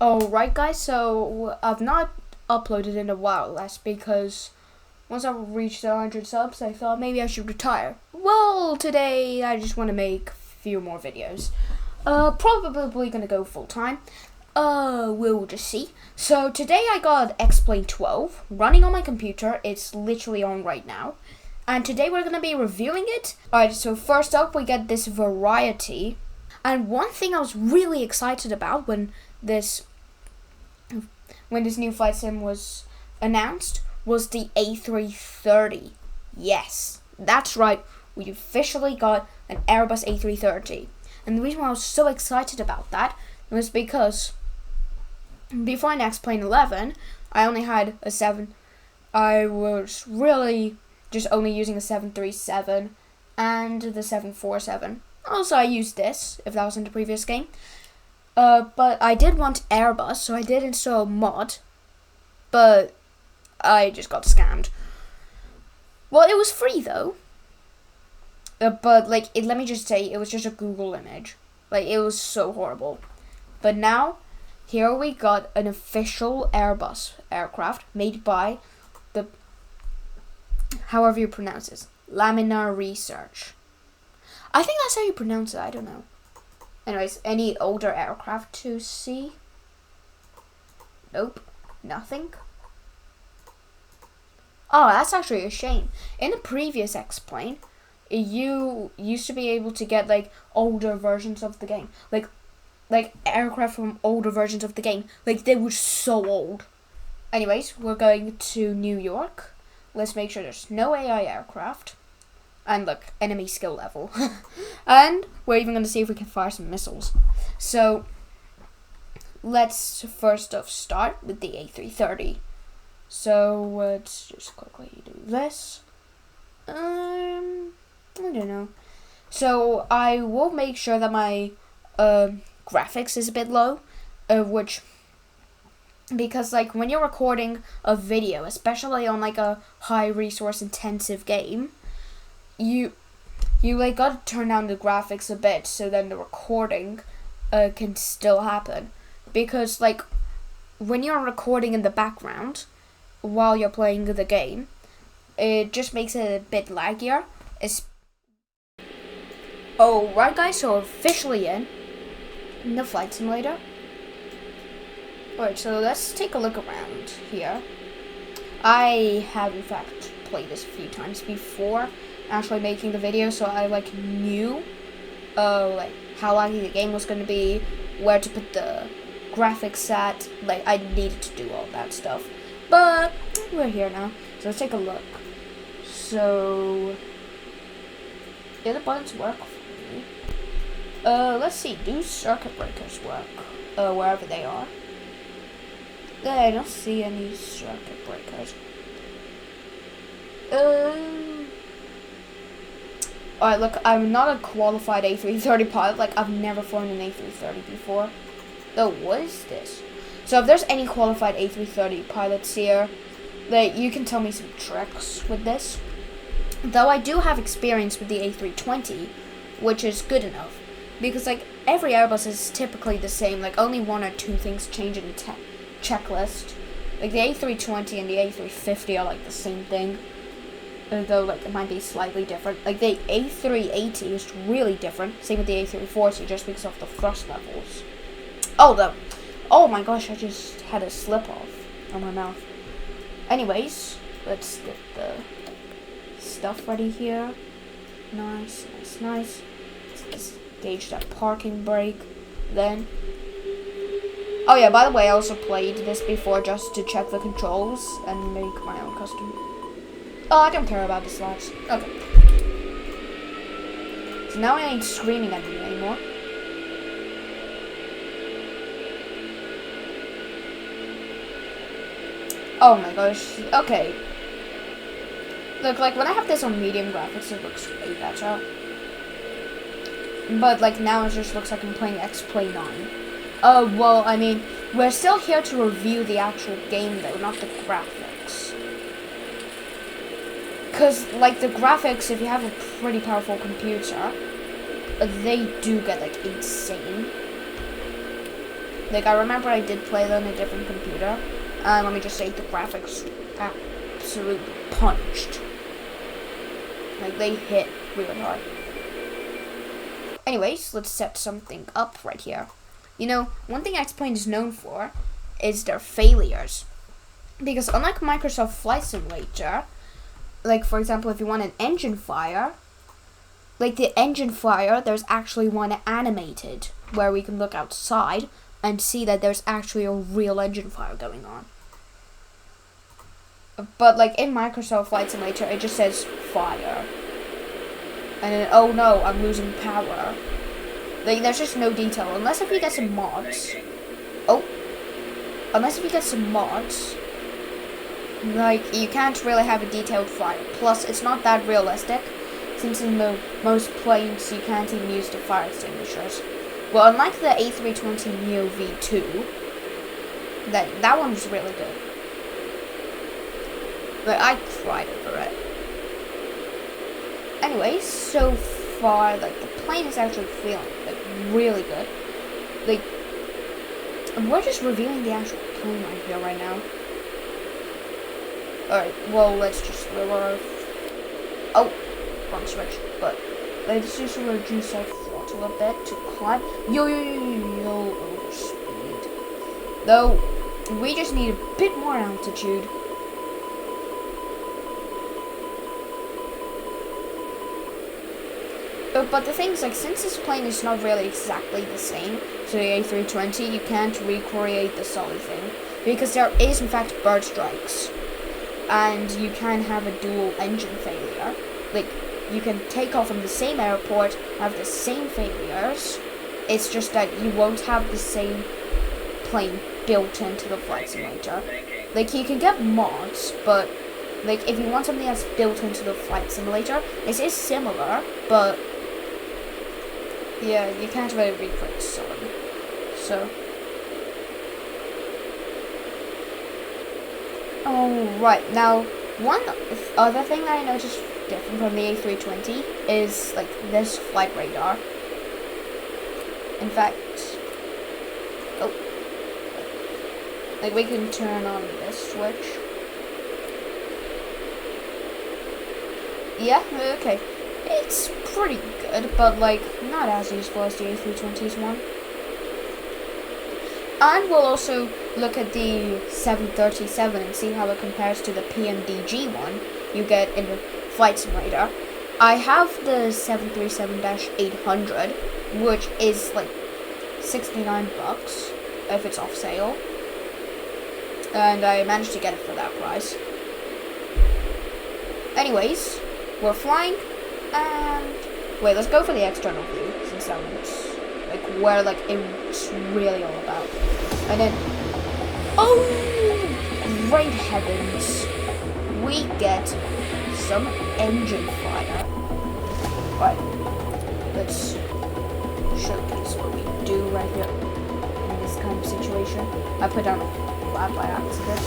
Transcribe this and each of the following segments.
Alright guys, so I've not uploaded in a while. That's because once I reached 100 subs, I thought maybe I should retire. Well, today I just want to make a few more videos. Probably gonna go full time. We'll just see. So today I got X-Plane 12 running on my computer. It's literally on right now. And today we're gonna be reviewing it. Alright, so first up we get this variety. And one thing I was really excited about when this new flight sim was announced was the A330. Yes, that's right. We officially got an Airbus A330. And the reason why I was so excited about that was because before an X-Plane 11, I only had a 7. I was really just only using a 737 and the 747. Also, I used this, if that was in the previous game. But I did want Airbus, so I did install a mod. But I just got scammed. Well, it was free, though. But, let me just say, it was just a Google image. It was so horrible. But now, here we got an official Airbus aircraft made by the, however you pronounce it, Laminar Research. I think that's how you pronounce it, I don't know. Anyways, any older aircraft to see? Nope, nothing. Oh, that's actually a shame. In the previous X-Plane, you used to be able to get older versions of the game. Like aircraft from older versions of the game. They were so old. Anyways, we're going to New York. Let's make sure there's no AI aircraft. And look, enemy skill level. And we're even going to see if we can fire some missiles. So, let's first off start with the A330. So, let's just quickly do this. I don't know. So, I will make sure that my graphics is a bit low. Because when you're recording a video, especially on a high resource intensive game, you gotta turn down the graphics a bit so then the recording can still happen. Because when you're recording in the background while you're playing the game, it just makes it a bit laggier. Right guys, so officially in the flight simulator. Alright, so let's take a look around here. I have in fact played this a few times before actually making the video, so I knew how laggy the game was going to be, where to put the graphics at. I needed to do all that stuff, but we're here now, so let's take a look. So yeah, the buttons work for me. Let's see, do circuit breakers work wherever they are? I don't see any circuit breakers. Alright, look, I'm not a qualified A330 pilot. I've never flown an A330 before. Oh, what is this? So if there's any qualified A330 pilots here, you can tell me some tricks with this. Though I do have experience with the A320, which is good enough. Because, every Airbus is typically the same. Only one or two things change in the checklist. The A320 and the A350 are, the same thing. Though, it might be slightly different. The A380 is really different. Same with the A340, just because of the thrust levels. Oh my gosh, I just had a slip off on my mouth. Anyways, let's get the stuff ready here. Nice. Let's just gauge that parking brake. Then. Oh yeah, by the way, I also played this before just to check the controls and make my own custom. Oh, I don't care about the slots. Okay. So now I ain't screaming at me anymore. Oh my gosh. Okay. Look, when I have this on medium graphics, it looks way better. But, now it just looks like I'm playing X-Plane 9. Well, I mean, we're still here to review the actual game, though, not the graphics. Because, the graphics, if you have a pretty powerful computer, they do get, insane. Like, I remember I did play them on a different computer. And let me just say, the graphics absolutely punched. Like, they hit really hard. Anyways, let's set something up right here. You know, one thing X-Plane is known for is their failures. Because unlike Microsoft Flight Simulator, like, for example, if you want an engine fire, like the engine fire, there's actually one animated where we can look outside and see that there's actually a real engine fire going on. But like in Microsoft Flight Simulator, it just says fire. And then, oh no, I'm losing power. Like, there's just no detail. Unless if you get some mods. Unless if you get some mods. Like, you can't really have a detailed fire. Plus, it's not that realistic. Since in most planes, you can't even use the fire extinguishers. Well, unlike the A320 Neo V2, that one was really good. But I cried over it. Anyways, so far, like, the plane is actually feeling, like, really good. Like, and we're just revealing the actual plane right here, right now. Alright, well, let's just lower. Oh, wrong switch. But let's just reduce our throttle a bit to climb. Yo, over speed. Though, we just need a bit more altitude. But the thing is, like, since this plane is not really exactly the same to the A320, you can't recreate the Sully thing. Because there is, in fact, bird strikes. And you can have a dual engine failure. Like, you can take off from the same airport, have the same failures. It's just that you won't have the same plane built into the flight simulator. Like, you can get mods, but, like, if you want something that's built into the flight simulator, it is similar, but yeah, you can't really recreate Sully. So. Alright, now, one other thing that I noticed different from the A320 is, like, this flight radar. In fact, like, we can turn on this switch. Yeah, okay. It's pretty good, but, like, not as useful as the A320's one. And we'll also look at the 737 and see how it compares to the PMDG one you get in the flight simulator. I have the 737-800, which is like $69 if it's off sale. And I managed to get it for that price. Anyways, we're flying, and wait, let's go for the external view, since that one's like where like it's really all about. And then, oh, great heavens, we get some engine fire. Right, let's showcase what we do right here in this kind of situation. I put down a flat by accident.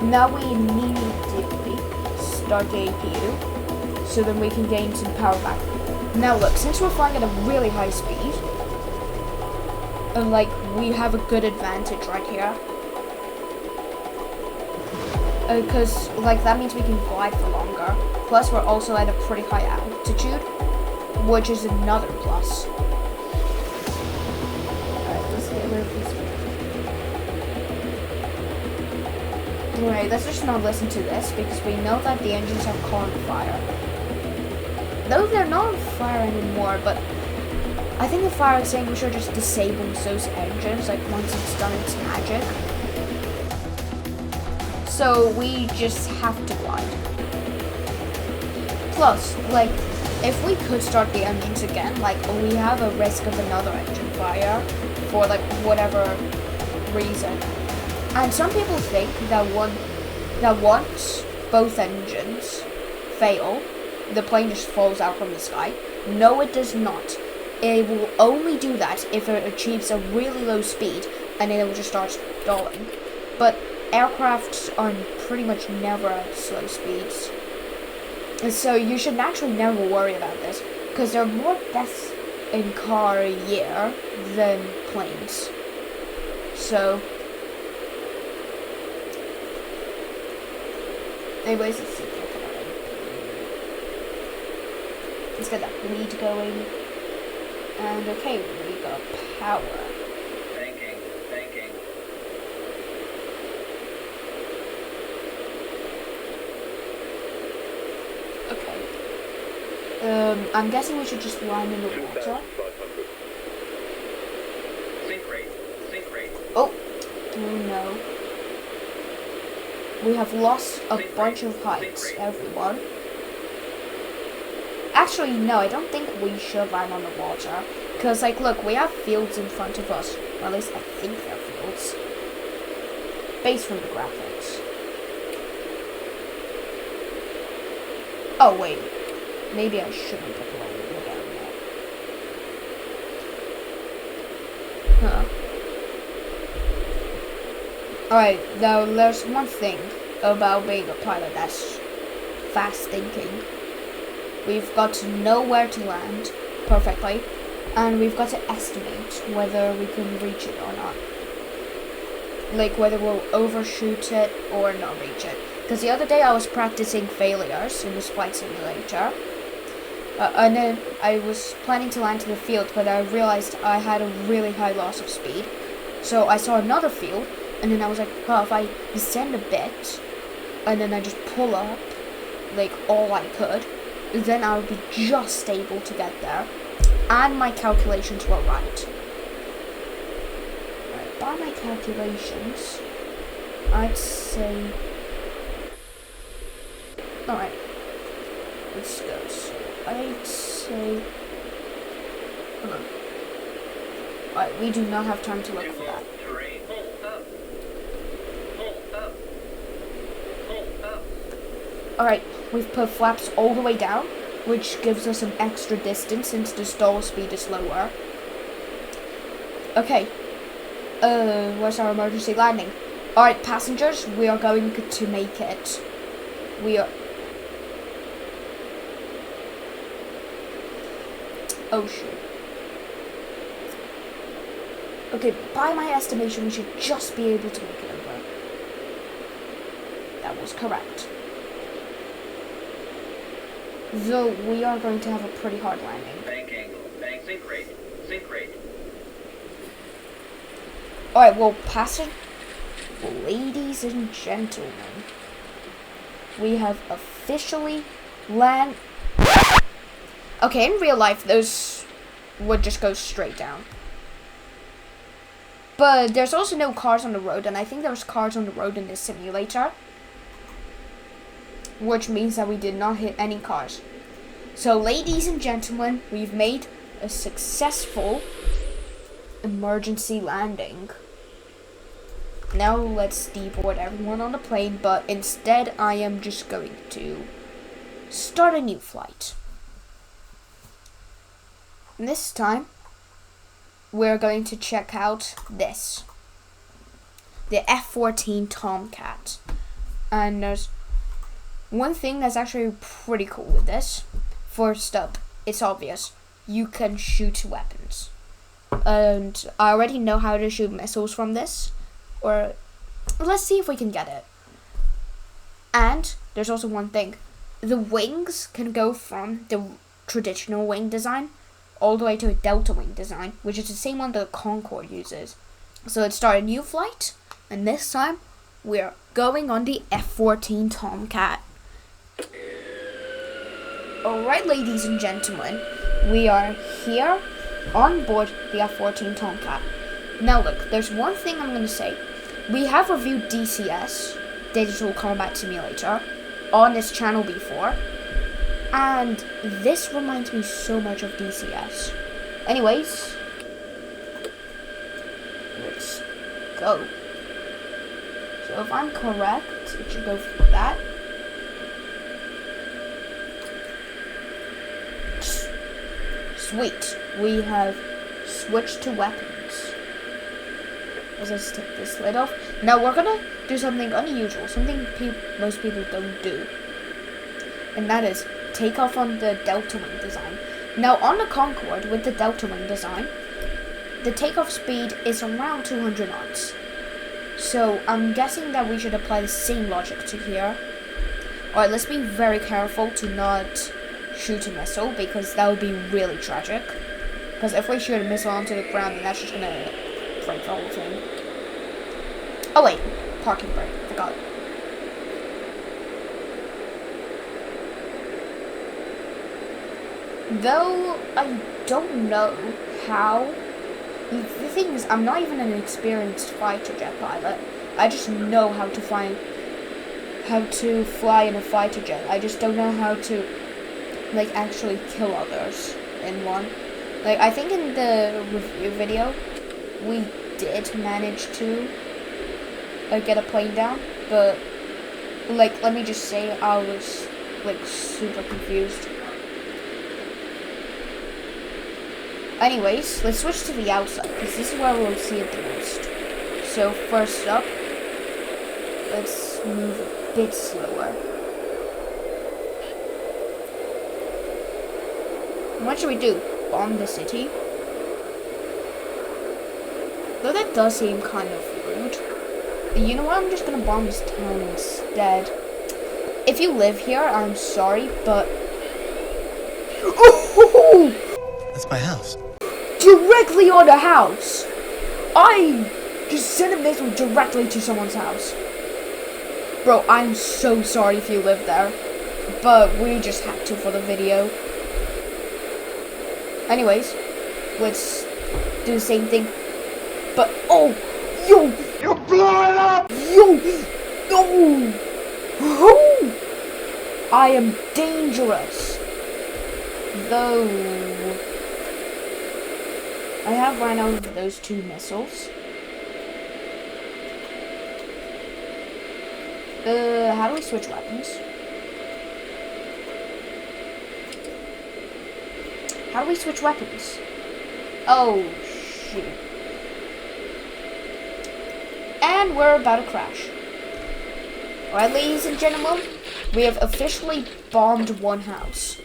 Now we immediately start the APU, so then we can gain some power back. Now look, since we're flying at a really high speed, and like we have a good advantage right here, because like that means we can glide for longer. Plus we're also at a pretty high altitude, which is another plus. Alright, let's get rid of these. Alright, let's just not listen to this, because we know that the engines have caught on fire. Though they're not on fire anymore, but I think the fire extinguisher just disables those engines, like, once it's done its magic. So we just have to glide. Plus, like, if we could start the engines again, like, we have a risk of another engine fire for, like, whatever reason. And some people think that once both engines fail, the plane just falls out from the sky. No, it does not. It will only do that if it achieves a really low speed, and then it will just start stalling. But aircrafts are pretty much never at slow speeds. And so you should naturally never worry about this, because there are more deaths in car a year than planes. So, anyways, let's see if I can let's get that bleed going. And okay, we got power. Thinking. Okay. I'm guessing we should just land in the water. Sink rate. Oh no. We have lost a bunch of heights, everyone. Actually, no, I don't think we should land on the water. Because, like, look, we have fields in front of us. Or at least I think they're fields. Based from the graphics. Oh, wait. Maybe I shouldn't put the landing down there. Huh. Alright, now there's one thing about being a pilot that's fast thinking. We've got to know where to land perfectly, and we've got to estimate whether we can reach it or not. Like whether we'll overshoot it or not reach it. Because the other day I was practicing failures in this flight simulator. And then I was planning to land to the field, but I realized I had a really high loss of speed. So I saw another field, and then I was like, oh, if I descend a bit, and then I just pull up, like, all I could, then I would be just able to get there. And my calculations were right. Right, by my calculations, I'd say... Alright, let's go. So I'd say... Hold on. Alright, we do not have time to look for that. Alright, we've put flaps all the way down, which gives us some extra distance since the stall speed is lower. Okay. Where's our emergency landing? Alright, passengers, we are going to make it. We are... Oh, shoot. Okay, by my estimation, we should just be able to make it over. That was correct. Though we are going to have a pretty hard landing. Bank angle. Sink rate. Alright, well, ladies and gentlemen, we have officially land... Okay, in real life, those would just go straight down. But there's also no cars on the road, and I think there's cars on the road in this simulator. Which means that we did not hit any cars. So, ladies and gentlemen, we've made a successful emergency landing. Now let's deboard everyone on the plane, but instead I am just going to start a new flight. And this time, we're going to check out this. The F-14 Tomcat. And there's one thing that's actually pretty cool with this. First up, it's obvious. You can shoot weapons. And I already know how to shoot missiles from this. Or, let's see if we can get it. And, there's also one thing. The wings can go from the traditional wing design all the way to a delta wing design, which is the same one that the Concorde uses. So let's start a new flight, and this time, we're going on the F-14 Tomcat. Alright, ladies and gentlemen, we are here on board the F-14 Tomcat. Now look, there's one thing I'm going to say. We have reviewed DCS, Digital Combat Simulator, on this channel before, and this reminds me so much of DCS. Anyways, let's go. So if I'm correct, it should go for that. Sweet. We have switched to weapons. Let's just take this lid off. Now we're gonna do something unusual, something most people don't do. And that is take off on the delta wing design. Now on the Concorde with the delta wing design, the takeoff speed is around 200 knots. So I'm guessing that we should apply the same logic to here. Alright, let's be very careful to not shoot a missile, because that would be really tragic. Because if we shoot a missile onto the ground, then that's just gonna break the whole thing. Oh wait, parking brake, forgot. Though I don't know how. The thing is, I'm not even an experienced fighter jet pilot. I just know how to fly in a fighter jet. I just don't know how to, like, actually kill others in one. Like, I think in the review video, we did manage to get a plane down, but, like, let me just say, I was, like, super confused. Anyways, let's switch to the outside, because this is where we'll see it the most. So, first up, let's move a bit slower. What should we do? Bomb the city? Though that does seem kind of rude. You know what? I'm just gonna bomb this town instead. If you live here, I'm sorry, but... Oh! That's my house. Directly on a house! I just sent a missile directly to someone's house. Bro, I'm so sorry if you live there, but we just had to for the video. Anyways, let's do the same thing. But, oh! Yo! You blew it up! Yo! No! Oh! I am dangerous. Though... I have run out of those 2 missiles. How do we switch weapons? How do we switch weapons? Oh, shoot. And we're about to crash. Alright, ladies and gentlemen, we have officially bombed one house.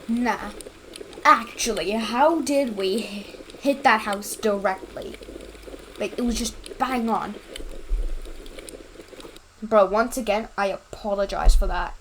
Nah. Actually, how did we hit that house directly? Like, it was just bang on. Bro, once again, I apologize for that.